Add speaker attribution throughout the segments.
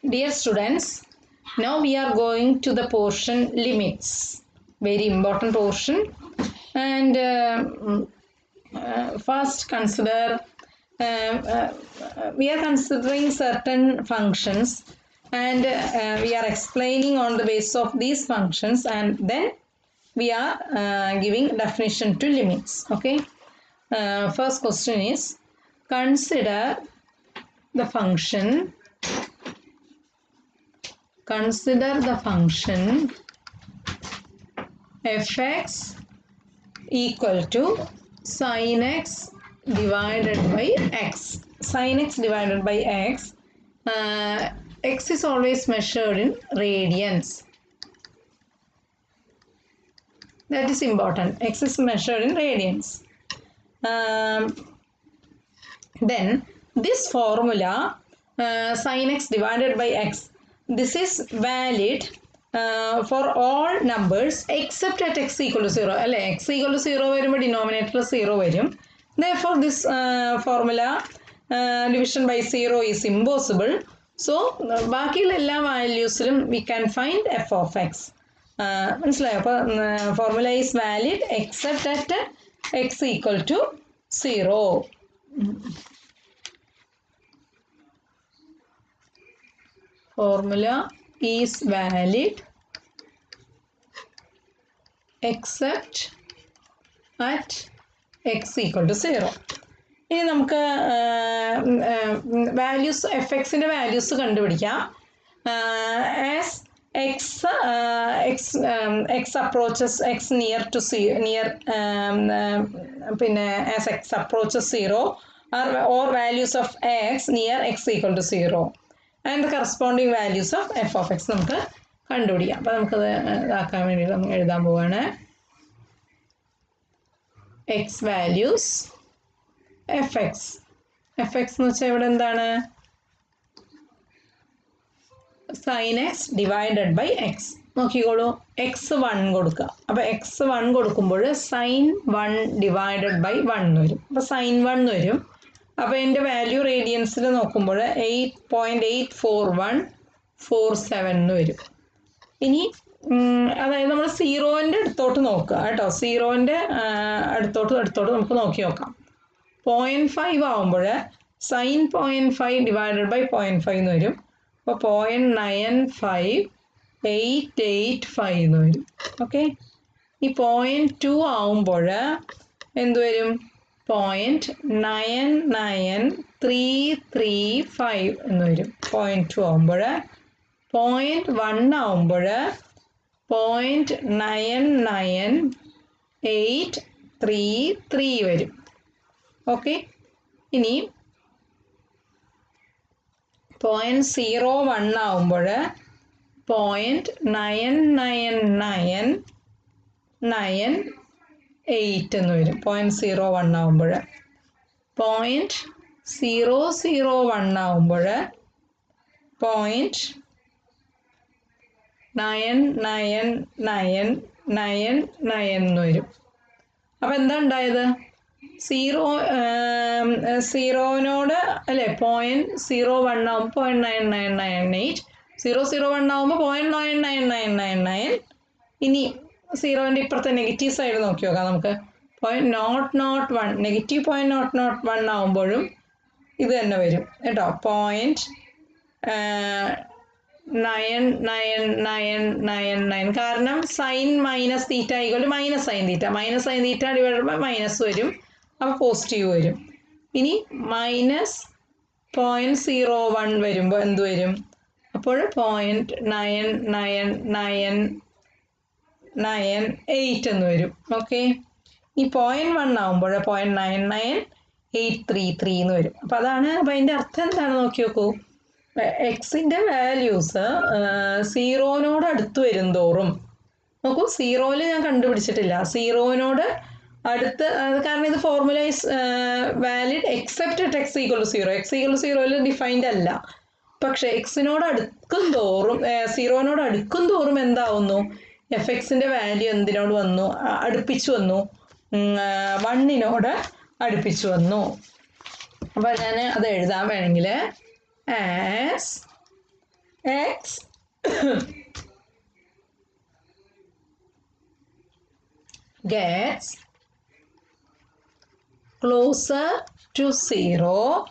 Speaker 1: Dear students, now we are going to the portion limits. Very important portion. And first consider, we are considering certain functions and we are explaining on the basis of these functions, and then we are giving definition to limits. Okay. First question is, consider the function fx equal to sin x divided by x. Sin x divided by x. X is always measured in radians. That is important. X is measured in radians. Then this formula sin x divided by x, this is valid for all numbers except at x equal to 0. X equal to 0 വരുമ്പോൾ denominator 0 വരും. Therefore this formula division by 0 is impossible. So ബാക്കിയുള്ള എല്ലാ വാല്യൂസിലും we can find f of x. മനസ്സിലായോ? അപ്പോൾ formula is valid except at x equal to 0. Formula is valid except at x equal to 0. ഇനി നമുക്ക് values F എക്സിൻ്റെ values കണ്ടുപിടിക്കാം. As x approaches x near to പിന്നെ as x approaches 0 or values of x near x equal to 0 and the corresponding values of f of x നമുക്ക് കണ്ടുപിടിക്കാം. അപ്പോൾ നമുക്കത് ഇതാക്കാൻ വേണ്ടിയിട്ട് നമുക്ക് എഴുതാൻ പോവാണ്. x values fx എന്ന് വെച്ചാൽ ഇവിടെ എന്താണ്? sin x divided by x. നോക്കിക്കോളൂ, x1 കൊടുക്കുക. അപ്പോൾ x1 കൊടുക്കുമ്പോൾ sin 1 divided by 1 വരും. അപ്പോൾ sin 1 വരും. അപ്പോൾ എൻ്റെ വാല്യൂ റേഡിയൻസിൽ നോക്കുമ്പോൾ 8.84147 വരും. ഇനി അതായത് നമ്മൾ സീറോൻ്റെ അടുത്തോട്ട് നോക്കുക കേട്ടോ. സീറോൻ്റെ അടുത്തോട്ട് നമുക്ക് നോക്കി നോക്കാം. 0.5 ആവുമ്പോൾ സൈൻ 0.5 ഡിവൈഡഡ് ബൈ 0.5 എന്ന് വരും. അപ്പോൾ 0.95885 വരും. ഓക്കെ. ഈ 0.2 ആവുമ്പോൾ എന്ത് വരും? 0.99335 എന്ന് വരും. 0.2 ആവുമ്പോൾ 0.1 ആവുമ്പോൾ 0.99833 വരും. ഓക്കെ. ഇനി 0.01 ആവുമ്പോൾ 0.9998 എന്ന് വരും. 0.01 ആവുമ്പോൾ 0.001 ആവുമ്പോൾ 0.99999 എന്ന് വരും. അപ്പം എന്താ ഉണ്ടായത്? സീറോനോട് അല്ലേ 0.01 ആവുമ്പോൾ 0.9998, 001 ആവുമ്പോൾ 0.99999. ഇനി സീറോൻ്റെ ഇപ്പുറത്തെ നെഗറ്റീവ് സൈഡ് നോക്കി നോക്കാം നമുക്ക്. 0.001 നെഗറ്റീവ് 0.001 ആവുമ്പോഴും ഇത് തന്നെ വരും കേട്ടോ. 0.99999. കാരണം sine minus theta equal to minus sine theta. Minus sine theta divide by minus വരും. അപ്പോൾ പോസിറ്റീവ് വരും. ഇനി -0.01 വരുമ്പോൾ എന്ത് വരും? അപ്പോൾ 0.99998 എന്ന് വരും. ഓക്കെ. ഈ 0.1 ആവുമ്പോൾ 0.99833 എന്ന് വരും. അപ്പോൾ അതാണ്. അപ്പോൾ അതിൻ്റെ അർത്ഥം എന്താണ് നോക്കി നോക്കൂ. എക്സിൻ്റെ വാല്യൂസ് സീറോനോട് അടുത്ത് വരും തോറും നോക്കൂ. സീറോയിൽ ഞാൻ കണ്ടുപിടിച്ചിട്ടില്ല. സീറോനോട് അടുത്ത്, കാരണം ഇത് formula is valid except at X equal to 0. X equal to 0യിൽ ഡിഫൈൻഡ് അല്ല. പക്ഷേ എക്സിനോട് അടുക്കും തോറും, സീറോനോട് അടുക്കും തോറും എന്താവുന്നു? എഫ് എക്സിൻ്റെ വാല്യൂ എന്തിനോട് വന്നു? അടുപ്പിച്ചു വന്നു. 1നോട് അടുപ്പിച്ചു വന്നു. അപ്പോൾ ഞാൻ അത് എഴുതാൻ വേണമെങ്കിൽ as x gets closer to 0,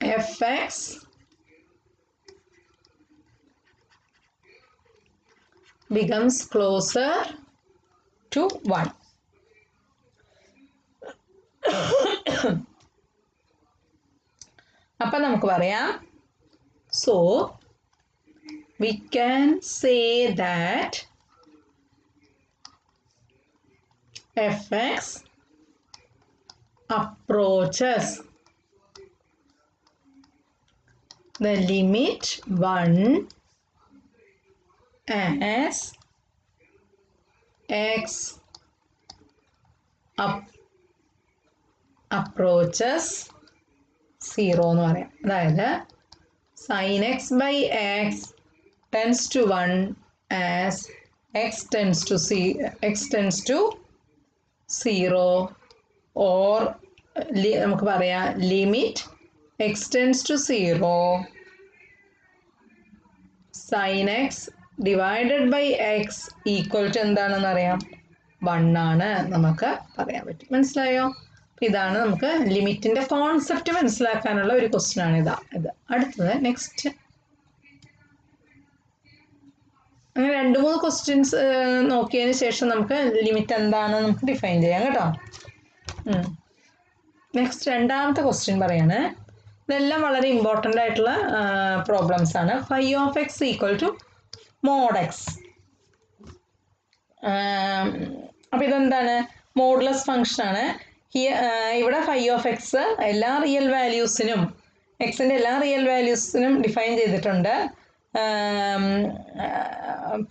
Speaker 1: fx becomes closer to 1. അപ്പോൾ നമുക്ക് പറയാം, so we can say that fx approaches the limit 1 as x approaches 0 എന്ന് പറയാം. അതായത് sin x by x tends to 1 as x tends to 0 or നമുക്ക് പറയാം limit x tends to 0 sin x divided by x equal to എന്താണെന്ന് അറിയാം, 1 ആണ് നമുക്ക് പറയാൻ പറ്റും. മനസ്സിലായോ? ഇതാണ് നമുക്ക് ലിമിറ്റിന്റെ കോൺസെപ്റ്റ് മനസ്സിലാക്കാനുള്ള ഒരു ക്വസ്റ്റ്യൻ ആണ് ഇത്. അടുത്തത് നെക്സ്റ്റ്. അങ്ങനെ 2-3 ക്വസ്റ്റ്യൻസ് നോക്കിയതിന് ശേഷം നമുക്ക് ലിമിറ്റ് എന്താണെന്ന് നമുക്ക് ഡിഫൈൻ ചെയ്യാം കേട്ടോ. നെക്സ്റ്റ് രണ്ടാമത്തെ ക്വസ്റ്റ്യൻ പറയാണ്. ഇതെല്ലാം വളരെ ഇമ്പോർട്ടൻ്റ് ആയിട്ടുള്ള പ്രോബ്ലംസ് ആണ്. phi of x equal to mod x. അപ്പോൾ ഇതെന്താണ്? മോഡുലസ് ഫംഗ്ഷൻ ആണ്. ഇവിടെ phi of x എല്ലാ റിയൽ വാല്യൂസിനും എക്സിൻ്റെ എല്ലാ റിയൽ വാല്യൂസിനും ഡിഫൈൻ ചെയ്തിട്ടുണ്ട്.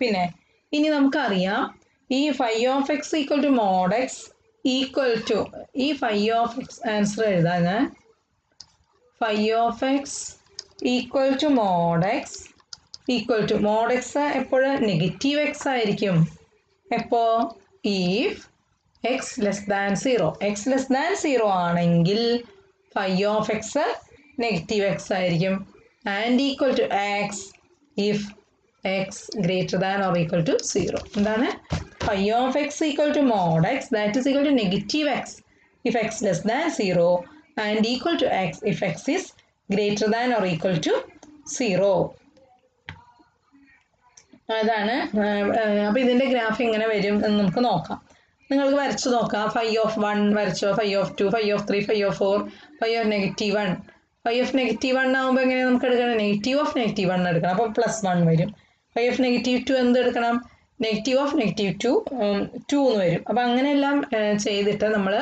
Speaker 1: പിന്നെ ഇനി നമുക്കറിയാം ഈ phi of x equal to mod x equal to ഈ phi of x ആൻസർ എഴുതാൻ phi of x equal to mod x equal to mod x എപ്പോഴും നെഗറ്റീവ് x ആയിരിക്കും. എപ്പോൾ? if x less than 0. x less than 0 ആണെങ്കിൽ phi of x negative x ആയിരിക്കും. and equal to x if x greater than or equal to 0. എന്താണ്? phi of x equal to mod x that is equal to negative x if x less than 0 and equal to x if x is greater than or equal to 0. അതാണ്. അപ്പോൾ ഇതിൻ്റെ graph എങ്ങനെ വരും എന്ന് നമുക്ക് നോക്കാം. നിങ്ങൾക്ക് വരച്ചു നോക്കാം. phi of 1 വരച്ചോ, phi of 2, phi of 3, phi of 4, phi of -1. phi of -1 ആകുമ്പോൾ എങ്ങനെ നമുക്ക് എടുക്കണം? നെഗറ്റീവ് ഓഫ് -1 എടുക്കണം. അപ്പോൾ +1 വരും. phi of -2 എന്ത് എടുക്കണം? നെഗറ്റീവ് ഓഫ് -2 2 എന്ന് വരും. അപ്പോൾ അങ്ങനെയെല്ലാം ചെയ്തിട്ട് നമ്മൾ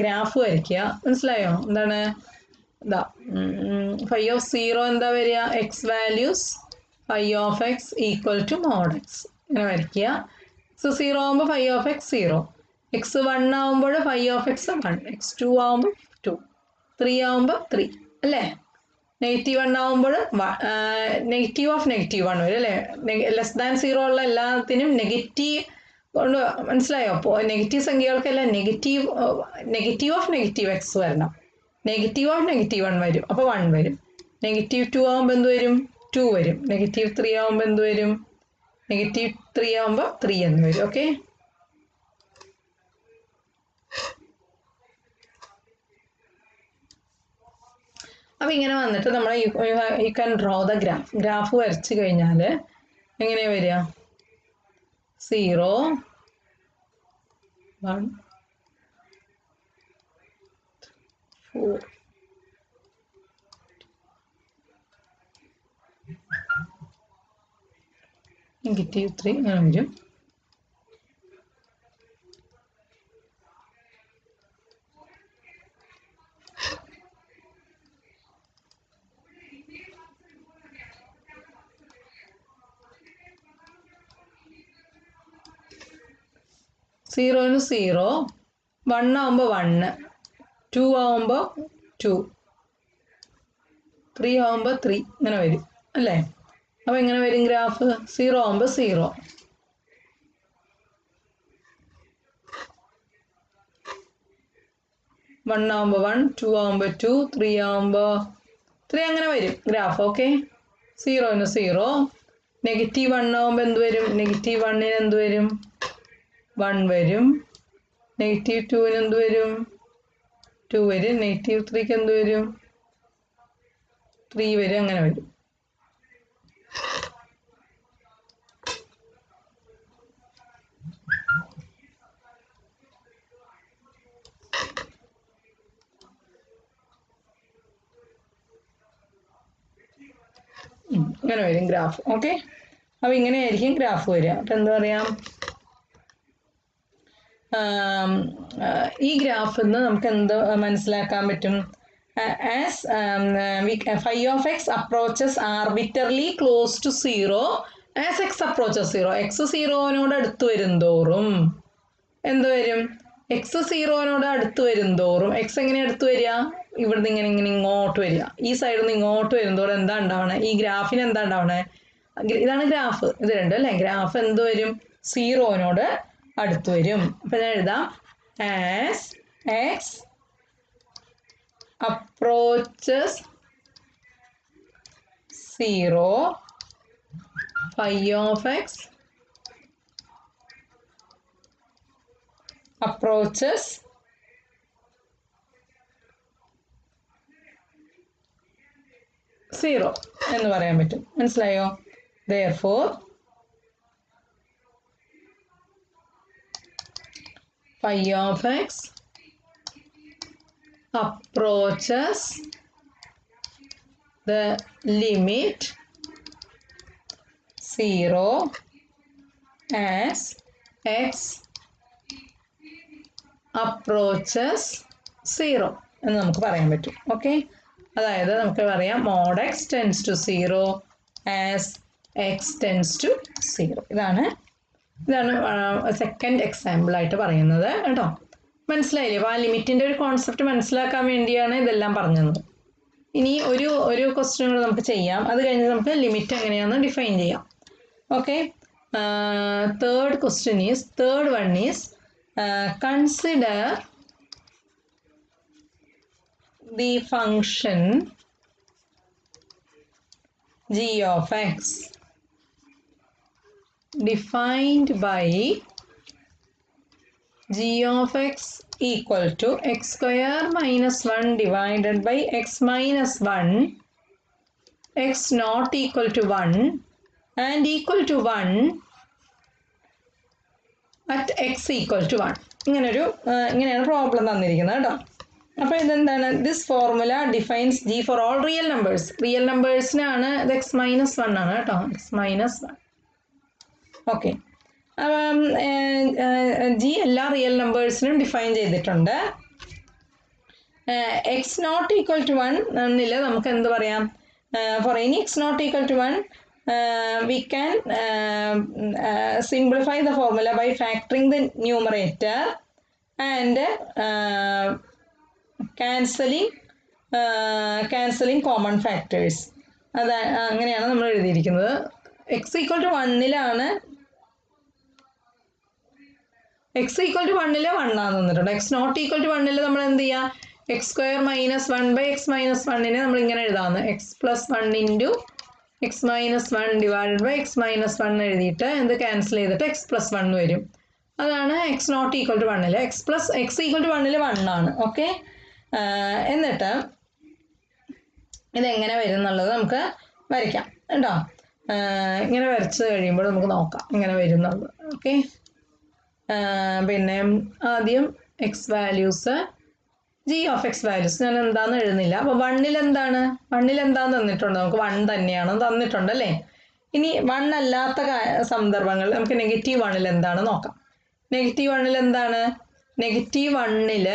Speaker 1: ഗ്രാഫ് വരയ്ക്കുക. മനസ്സിലായോ? എന്താണ് ഇതാ phi of 0 എന്താ വരിക? x values phi of x equal to mod x. ഇങ്ങനെ വരയ്ക്കുക. x 0 ആകുമ്പോൾ phi of x 0, x 1 ആകുമ്പോൾ phi of x 1, x 2 ആകുമ്പോൾ 2, 3 ആകുമ്പോൾ 3 അല്ലേ? -1 ആകുമ്പോൾ നെഗറ്റീവ് ഓഫ് -1 വരും അല്ലേ? ലെസ് ദാൻ 0 ഉള്ള എല്ലാത്തിനും നെഗറ്റീവ് കൊണ്ട് മനസ്സിലായോ? അപ്പോൾ നെഗറ്റീവ് സംഖ്യകൾക്കെല്ലാം നെഗറ്റീവ് ഓഫ് -x വരണം. നെഗറ്റീവ് ഓഫ് -1 വരും, അപ്പോൾ 1 വരും. -2 ആകുമ്പോൾ എന്ത് വരും? 2 വരും. -3 ആകുമ്പോൾ എന്ത് വരും? -3 ആകുമ്പോൾ 3 എന്ന് വരും. ഓക്കെ, അപ്പോൾ ഇങ്ങനെ വന്നിട്ട് നമ്മൾ you can draw the graph വരച്ച് കഴിഞ്ഞാൽ എങ്ങനെയാണ് വരിക? 0 1 4 -3 അങ്ങനെ വരും. സീറോന് 0, 1 ആകുമ്പോൾ 1, 2 ആകുമ്പോൾ 2, 3 ആകുമ്പോൾ 3 ഇങ്ങനെ വരും അല്ലേ? അപ്പോൾ എങ്ങനെ വരും ഗ്രാഫ്? 0 ആകുമ്പോൾ 0, 1 ആകുമ്പോൾ 1, 2 ആകുമ്പോൾ 2, 3 ആകുമ്പോൾ 3 അങ്ങനെ വരും ഗ്രാഫ്. ഓക്കെ, 0 0. -1 ആകുമ്പോൾ എന്ത് വരും? -1 എന്ത് വരും? 1 വരും. -2 എന്ത് വരും? 2 വരും. -3 എന്ത് വരും? 3 വരും. അങ്ങനെ വരും. ഇങ്ങനെ വരും ഗ്രാഫ്. ഓക്കെ, അപ്പോൾ ഇങ്ങനെയായിരിക്കും ഗ്രാഫ് വരിക. അപ്പം എന്താ പറയാം, ഈ ഗ്രാഫിൽ നിന്ന് നമുക്ക് എന്ത് മനസ്സിലാക്കാൻ പറ്റും? As phi of x approaches arbitrarily close to 0 as x approaches 0. x 0-നോട് അടുത്ത് വരും തോറും എന്ത് വരും? x 0-നോട് അടുത്ത് വരും തോറും x എങ്ങനെ അടുത്ത് വരിക? ഇവിടുന്ന് ഇങ്ങനെ ഇങ്ങനെ ഇങ്ങോട്ട് വരിക. ഈ സൈഡിൽ നിന്ന് ഇങ്ങോട്ട് വരും തോറും എന്താ ഉണ്ടാവണേ? ഈ ഗ്രാഫിന് എന്താ ഉണ്ടാവണേ? ഇതാണ് ഗ്രാഫ്. ഇത് രണ്ടും അല്ലേ? ഗ്രാഫ് എന്ത് വരും? 0-നോട് അടുത്ത് വരും. അപ്പം ഞാൻ എഴുതാം, as x approaches 0 phi of x approaches 0 എന്ന് പറയാൻ പറ്റും. മനസ്സിലായോ? therefore phi of x approaches the limit 0 as x approaches 0 എന്ന് നമുക്ക് പറയാൻ പറ്റും. ഓക്കെ, അതായത് നമുക്ക് പറയാം mod x tends to 0 as x tends to 0. ഇതാണ് സെക്കൻഡ് എക്സാമ്പിൾ ആയിട്ട് പറയുന്നത് കേട്ടോ. മനസ്സിലായില്ലേ? അപ്പോൾ ആ ലിമിറ്റിൻ്റെ ഒരു കോൺസെപ്റ്റ് മനസ്സിലാക്കാൻ വേണ്ടിയാണ് ഇതെല്ലാം പറഞ്ഞത്. ഇനി ഒരു ക്വസ്റ്റ്യൻ കൂടെ നമുക്ക് ചെയ്യാം. അത് കഴിഞ്ഞ് നമുക്ക് ലിമിറ്റ് എങ്ങനെയാണെന്ന് ഡിഫൈൻ ചെയ്യാം. Okay, third one is consider the function g of x defined by g of x equal to x square minus 1 divided by x minus 1, x not equal to 1 and equal to 1 at x equal to 1. ഇങ്ങനെയാണ് problem തന്നിരിക്കുന്നത് കേട്ടോ. അപ്പോൾ ഇതെന്താണ്? This formula defines G for all real numbers. Real നമ്പേഴ്സിനാണ് ഇത് x minus 1 ആണ് കേട്ടോ, x minus 1. Okay, അപ്പം ജി എല്ലാ റിയൽ നമ്പേഴ്സിനും ഡിഫൈൻ ചെയ്തിട്ടുണ്ട്. എക്സ് നോട്ട് ഈക്വൽ ടു 1 എന്നില്ല നമുക്ക് എന്ത് പറയാം? For any X not equal to 1 we can simplify the formula by factoring the numerator and cancelling common factors. അത് അങ്ങനെയാണ് നമ്മൾ എഴുതിയിരിക്കുന്നത്. എക്സ് ഈക്വൽ ടു 1-ലാണ് എക്സ് ഈക്വൽ ടു 1-ൽ 1 ആണെന്ന് തന്നിട്ടുണ്ട്. എക്സ് നോട്ട് ഈക്വൽ ടു 1-ൽ നമ്മൾ എന്ത് ചെയ്യുക? X square minus 1 by X minus 1-നെ നമ്മൾ ഇങ്ങനെ എഴുതാവുന്നത് X plus 1 into X minus 1 divided by X minus 1 എഴുതിയിട്ട് എന്ത് ക്യാൻസൽ ചെയ്തിട്ട് എക്സ് പ്ലസ് 1 വരും. അതാണ് എക്സ് നോട്ട് ഈക്വൽ ടു 1-ൽ. എക്സ് ഈക്വൽ ടു 1-ൽ 1 ആണ്. ഓക്കെ, എന്നിട്ട് ഇതെങ്ങനെ വരും എന്നുള്ളത് നമുക്ക് വരയ്ക്കാം കേട്ടോ. ഇങ്ങനെ വരച്ച് കഴിയുമ്പോൾ നമുക്ക് നോക്കാം എങ്ങനെ വരും എന്നുള്ളത്. ഓക്കെ, പിന്നെ ആദ്യം X values, G of X values ഞാൻ എന്താണെന്ന് എഴുതുന്നില്ല. അപ്പോൾ 1-ൽ എന്താന്ന് തന്നിട്ടുണ്ട്? നമുക്ക് 1 തന്നെയാണ് തന്നിട്ടുണ്ട് അല്ലേ. ഇനി 1 അല്ലാത്ത സന്ദർഭങ്ങളിൽ നമുക്ക് -1-ൽ എന്താണ് നോക്കാം. -1-ൽ എന്താണ്? -1-ൽ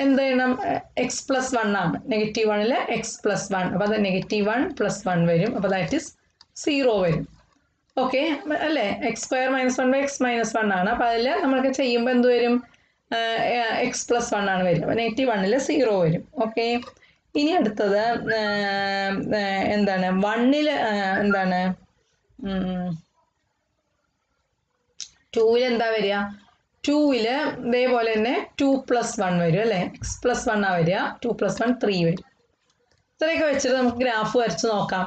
Speaker 1: എന്ത് ചെയ്യണം? എക്സ് പ്ലസ് 1 ആണ്. -1-ൽ എക്സ് പ്ലസ് 1, അപ്പോൾ അത് -1 + 1 വരും. അപ്പോൾ ദാറ്റ് ഈസ് 0 വരും. ഓക്കെ അല്ലേ? X square minus 1 by X minus 1 ആണ്. അപ്പോൾ അതിൽ നമ്മൾക്ക് ചെയ്യുമ്പോൾ എന്ത് വരും? എക്സ് പ്ലസ് 1 ആണ് വരും. അപ്പോൾ -1-ൽ 0 വരും. ഓക്കെ, ഇനി അടുത്തത് എന്താണ്? 1-ൽ എന്താണ്? 2-ൽ എന്താ വരിക? 2-ൽ ഇതേപോലെ തന്നെ 2 + 1 വരും അല്ലേ. എക്സ് പ്ലസ് 1 ആ വരിക. 2 + 1 3 വരും. ഇത്രയൊക്കെ വെച്ചിട്ട് നമുക്ക് ഗ്രാഫ് വരച്ച് നോക്കാം.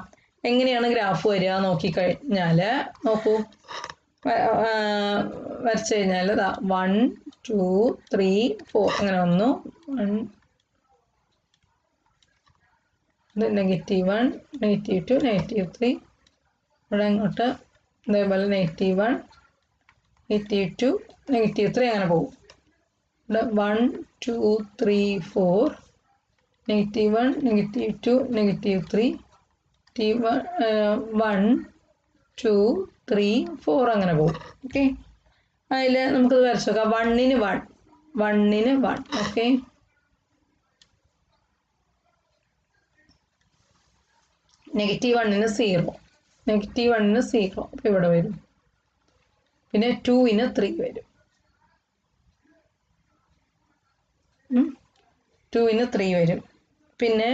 Speaker 1: എങ്ങനെയാണ് ഗ്രാഫ് വരിക നോക്കിക്കഴിഞ്ഞാൽ നോക്കൂ, വരച്ചു കഴിഞ്ഞാൽ ഇതാ 1 2 3 4 അങ്ങനെ വന്നു. -1 -2 -3 ഇവിടെ അങ്ങോട്ട് ഇതേപോലെ -1 -2 -3 അങ്ങനെ പോകും. ഇവിടെ 1 2 3 4 -1 -2 -3 1 2 3 4 അങ്ങനെ പോകും. ഓക്കെ, അതിൽ നമുക്കത് വരച്ച് നോക്കാം. 1-ന് 1 1-ന് 1 ഓക്കെ. -1-ന് 0 -1-ന് 0 അപ്പോൾ ഇവിടെ വരും. പിന്നെ 2-ന് 3 വരും. 2-ന് 3 വരും. പിന്നെ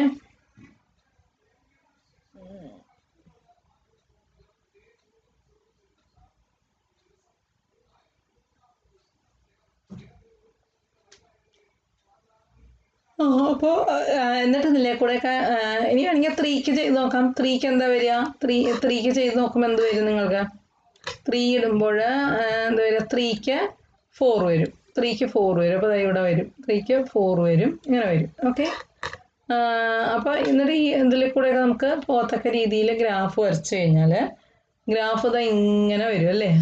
Speaker 1: അപ്പോൾ എന്നിട്ട് ഇതിലെ കൂടെയൊക്കെ ഇനി വേണമെങ്കിൽ 3-ക്ക് ചെയ്ത് നോക്കാം. 3-ക്ക് എന്താ വരിക? 3-ക്ക് ചെയ്ത് നോക്കുമ്പോൾ എന്ത് വരും നിങ്ങൾക്ക്? 3 ഇടുമ്പോൾ എന്താ വരിക? 3-ക്ക് 4 വരും. 3-ക്ക് 4 വരും. അപ്പോൾ ഇവിടെ വരും 3-ക്ക് 4 വരും. ഇങ്ങനെ വരും. ഓക്കെ, അപ്പോൾ എന്നിട്ട് ഈ ഇതിൽ കൂടെയൊക്കെ നമുക്ക് പോകത്തക്ക രീതിയിൽ ഗ്രാഫ് വരച്ച് കഴിഞ്ഞാൽ ഗ്രാഫ് ഇതാ ഇങ്ങനെ വരും അല്ലേ?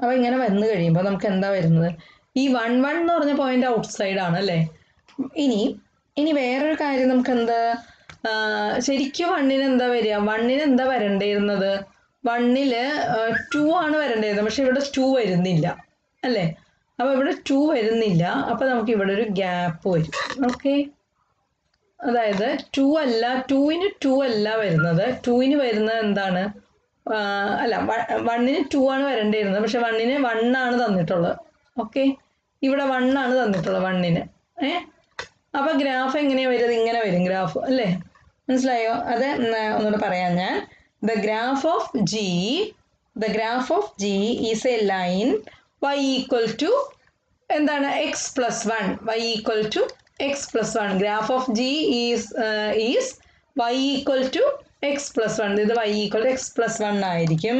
Speaker 1: അപ്പോൾ ഇങ്ങനെ വന്നു കഴിയുമ്പോൾ നമുക്ക് എന്താ വരുന്നത്? ഈ 1 1 എന്ന് പറഞ്ഞ പോയിന്റ് ഔട്ട് സൈഡ് ആണ് അല്ലേ? ഇനി വേറൊരു കാര്യം നമുക്ക് എന്താ ശരിക്കും 1-ന് എന്താ വരിക? 1-ന് എന്താ വരണ്ടിരുന്നത്? 1-ൽ 2 ആണ് വരണ്ടിരുന്നത്. പക്ഷെ ഇവിടെ 2 വരുന്നില്ല അല്ലേ? അപ്പോൾ ഇവിടെ 2 വരുന്നില്ല. അപ്പോൾ നമുക്ക് ഇവിടെ ഒരു ഗ്യാപ്പ് വരും. ഓക്കെ, അതായത് 2-ന് 2 അല്ല വരുന്നത്. 2-ന് വരുന്നത് എന്താണ്? അല്ല, 1-ന് 2 ആണ് വരണ്ടിരുന്നത്. പക്ഷെ 1-ന് 1 ആണ് തന്നിട്ടുള്ളത്. ഓക്കെ, ഇവിടെ 1 ആണ് തന്നിട്ടുള്ളത് 1-ന്. അപ്പോൾ ഗ്രാഫ് എങ്ങനെയാണ് വരുന്നത്? ഇങ്ങനെ വരും ഗ്രാഫ് അല്ലേ? മനസ്സിലായോ? അത് ഒന്നുകൂടെ പറയാം ഞാൻ. The graph of g is a line y equal to എന്താണ്? x+1. y equal to x+1. Graph of g is y equal to x+1. ഇത് y ഈക്വൽ ടു x+1 ആയിരിക്കും.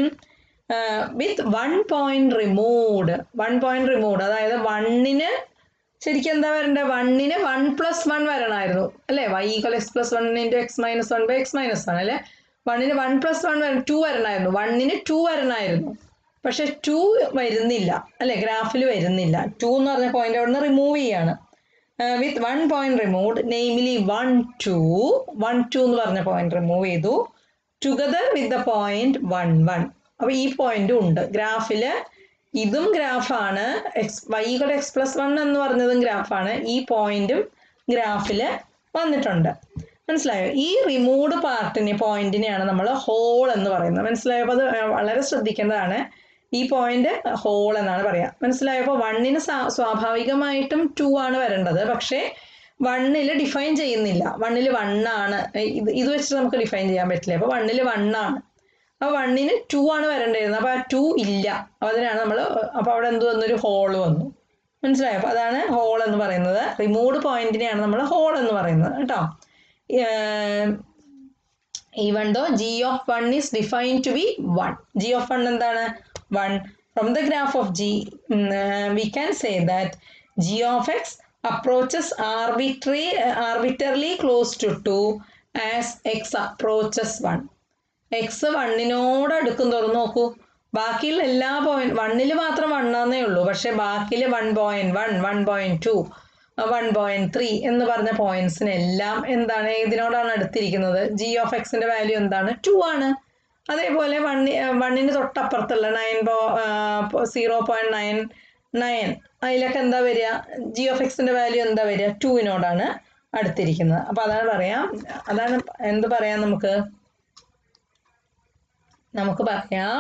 Speaker 1: With 1 point removed. 1 point removed അതായത് 1-ന് ശരിക്കും എന്താ വരണ്ടേ? 1-ന് 1+1 വരണമായിരുന്നു അല്ലേ? y equal x+1 × x-1/x-1 അല്ലേ? 1-ന് 1+1 2 വരണമായിരുന്നു. 1-ന് 2 വരണമായിരുന്നു. പക്ഷെ 2 വരുന്നില്ല അല്ലേ? ഗ്രാഫിൽ വരുന്നില്ല. 2 എന്ന് പറഞ്ഞ പോയിന്റ് അവിടെ നിന്ന് റിമൂവ് ചെയ്യാണ്. വിത്ത് 1 പോയിന്റ് റിമൂവ്ഡ്, നെയ്മിലി 1 2 എന്ന് പറഞ്ഞ പോയിന്റ് റിമൂവ് ചെയ്തു. Together with the point 1 1. അപ്പോൾ ഈ പോയിന്റും ഉണ്ട് ഗ്രാഫിൽ. ഇതും ഗ്രാഫാണ്. y ഈക്വൽ x+1 എന്ന് പറഞ്ഞതും ഗ്രാഫാണ്. ഈ പോയിന്റും ഗ്രാഫിൽ വന്നിട്ടുണ്ട്. മനസ്സിലായോ? ഈ റിമൂവ്ഡ് പോയിന്റിനെയാണ് നമ്മൾ ഹോൾ എന്ന് പറയുന്നത്. മനസ്സിലായോ? അപ്പോൾ അത് വളരെ ശ്രദ്ധിക്കേണ്ടതാണ്. ഈ പോയിന്റ് ഹോൾ എന്നാണ് പറയാം. മനസ്സിലായോ? അപ്പോൾ 1-ന് സ്വാഭാവികമായിട്ടും 2 ആണ് വരേണ്ടത്. പക്ഷേ 1-ൽ ഡിഫൈൻ ചെയ്യുന്നില്ല. 1-ൽ 1 ആണ്. ഇത് വെച്ചിട്ട് നമുക്ക് ഡിഫൈൻ ചെയ്യാൻ പറ്റില്ല. അപ്പോൾ 1-ൽ 1 ആണ്. അപ്പോൾ 1-ന് 2 ആണ് വരേണ്ടിയിരുന്നത്. അപ്പോൾ ആ 2 ഇല്ല. അപ്പോൾ അതിനാണ് നമ്മൾ അപ്പോൾ അവിടെ എന്ത് വന്നൊരു ഹോൾ വന്നു. മനസ്സിലായോ? അപ്പോൾ അതാണ് ഹോൾ എന്ന് പറയുന്നത്. റിമൂവ്ഡ് പോയിന്റിനെയാണ് നമ്മൾ ഹോൾ എന്ന് പറയുന്നത് കേട്ടോ. Even though g of 1 is defined to be 1. g of 1 എന്താണ്? 1. From the graph of g, we can say that g of x approaches arbitrarily close to 2 as x approaches 1. x 1-നോട് അടുക്കും തോറും നോക്കൂ, ബാക്കിയുള്ള എല്ലാ point 1-ൽ മാത്രം 1 ആണെന്നേ ഉള്ളൂ. പക്ഷെ ബാക്കിയിൽ 1.1 1.2 1.3 എന്ന് പറഞ്ഞ പോയിന്റ്സിനെല്ലാം എന്താണ്? ഇതിനോടാണ് അടുത്തിരിക്കുന്നത്. ജി ഓഫ് എക്സിന്റെ വാല്യൂ എന്താണ്? 2 ആണ്. അതേപോലെ 1-ന് തൊട്ടപ്പുറത്തുള്ള 0.99 അതിലൊക്കെ എന്താ വരിക? ജി ഓഫ് എക്സിന്റെ വാല്യൂ എന്താ വരിക? 2-നോടാണ് അടുത്തിരിക്കുന്നത്. അപ്പോൾ അതാണ് പറയാം. അതാണ് എന്ത് പറയാം നമുക്ക് പറയാം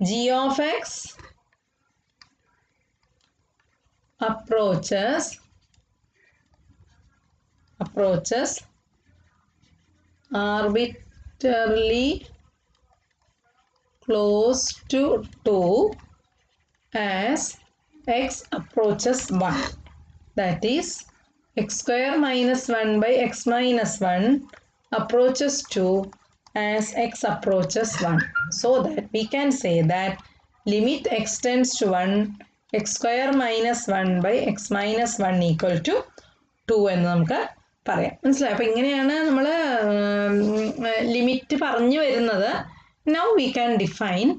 Speaker 1: G of X approaches arbitrarily close to 2 as x approaches 1. That is, x square minus 1 by x minus 1 approaches 2 as x approaches 1. So that we can say that limit x tends to 1, x square minus 1 by x minus 1 equal to 2 എന്ന് നമുക്ക് പറയാം. മനസ്സിലായി? അപ്പോൾ ഇങ്ങനെയാണ് നമ്മൾ limit പറഞ്ഞു വരുന്നത്. Now we can define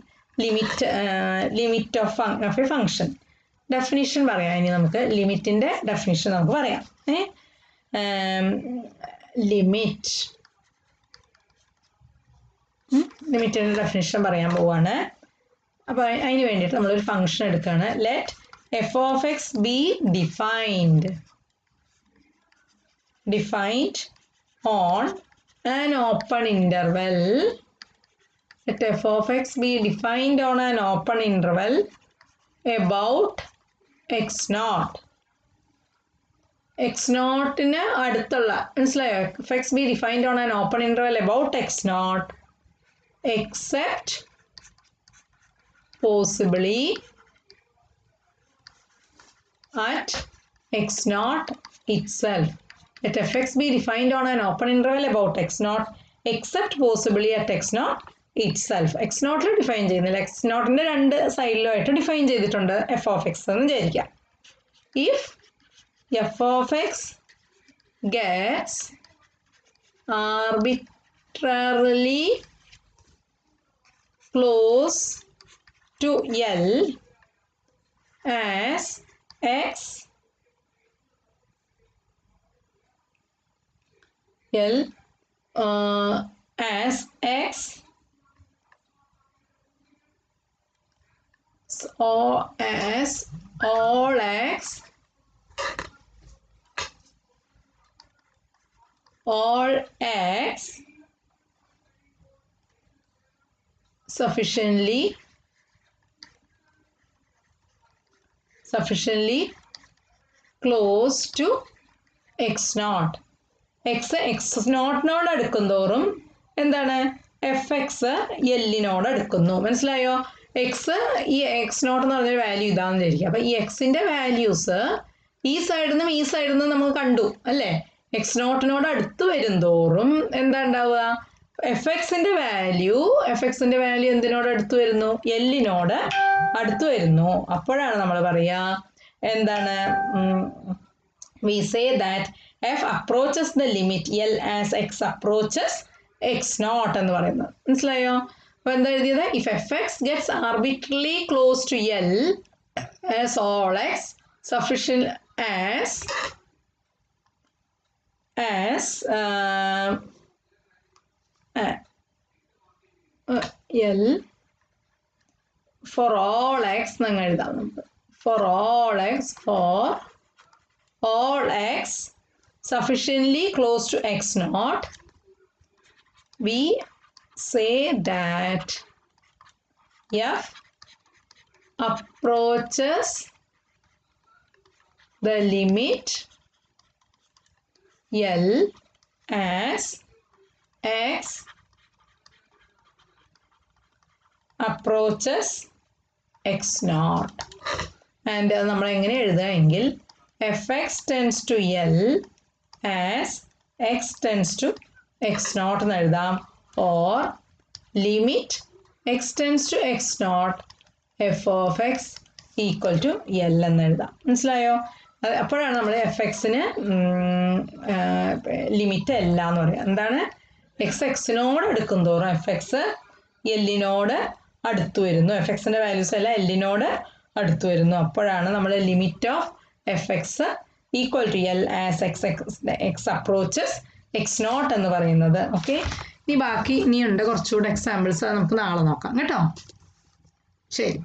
Speaker 1: limit of a function. Definition പറയാം. ഇനി നമുക്ക് ലിമിറ്റിൻ്റെ ഡെഫിനിഷൻ നമുക്ക് പറയാം. ലിമിറ്റിൻ്റെ ഡെഫിനിഷൻ പറയാൻ പോവാണ്. അപ്പോൾ അതിന് വേണ്ടിയിട്ട് നമ്മളൊരു ഫംഗ്ഷൻ എടുക്കുകയാണ്. Let f of x be defined on an open interval. Let f of x be defined on an open interval about x naught. x naught-ന് അടുത്തുള്ള, മനസ്സിലായോ? f x be defined on an open interval about x naught except possibly at x naught itself. Let f x be defined on an open interval about x naught except possibly at x naught itself. x naught define ചെയ്യുന്നില്ല, x naught-ന്റെ രണ്ട് സൈഡിലുമായിട്ട് define ചെയ്തിട്ടുണ്ട് f of x എന്ന് വിചാരിക്കാം. If f of x gets arbitrarily close to L as x all x sufficiently close to x naught. x നോട്ടിനോട് അടുക്കുന്തോറും എന്താണ്? F X എല്ലിനോട് അടുക്കുന്നു. മനസ്സിലായോ? X ഈ X naught എന്ന് പറഞ്ഞൊരു വാല്യൂ ഇതാണെന്ന് വിചാരിക്കുക. അപ്പം ഈ എക്സിൻ്റെ വാല്യൂസ് ഈ സൈഡിൽ നിന്നും ഈ സൈഡിൽ നിന്നും നമ്മൾ കണ്ടു അല്ലേ? എക്സ് നോട്ടിനോട് അടുത്ത് വരുന്തോറും എന്താ ഉണ്ടാവുക? എഫ് എക്സിൻ്റെ വാല്യൂ എന്തിനോട് അടുത്ത് വരുന്നു? എല്ലിനോട് അടുത്ത് വരുന്നു. അപ്പോഴാണ് നമ്മൾ പറയുക എന്താണ്? we say that f approaches the limit L as x approaches x naught എന്ന് പറയുന്നത്. മനസ്സിലായോ? അപ്പോൾ എന്താ എഴുതിയത്? if f x gets arbitrarily close to L as all x sufficient as L for all x എന്ന് എഴുതാം നമുക്ക്. for all x sufficiently close to x naught, we say that f approaches the limit L as x approaches x naught. And നമ്മൾ എങ്ങനെ എഴുതുകയെങ്കിൽ f x tends to L as x tends to x naught എന്ന് എഴുതാം. or limit x tends to x naught f of x equal to L എന്ന് എഴുതാം. മനസ്സിലായോ? അപ്പോഴാണ് നമ്മൾ F എക്സിന് ലിമിറ്റ് അല്ല എന്ന് പറയുക. എന്താണ്? എക്സിനോട് അടുക്കും തോറും എഫ് എക്സ് എല്ലിനോട് അടുത്ത് വരുന്നു. എഫ് എക്സിൻ്റെ വാല്യൂസ് എല്ലാം എല്ലിനോട് അടുത്ത് വരുന്നു. അപ്പോഴാണ് നമ്മൾ limit of f x equal to l as x approaches x naught എന്ന് പറയുന്നത്. ഓക്കെ, ഇനി ബാക്കി ഇനിയുണ്ട് കുറച്ചുകൂടെ എക്സാമ്പിൾസ്, നമുക്ക് നാളെ നോക്കാം കേട്ടോ. ശരി.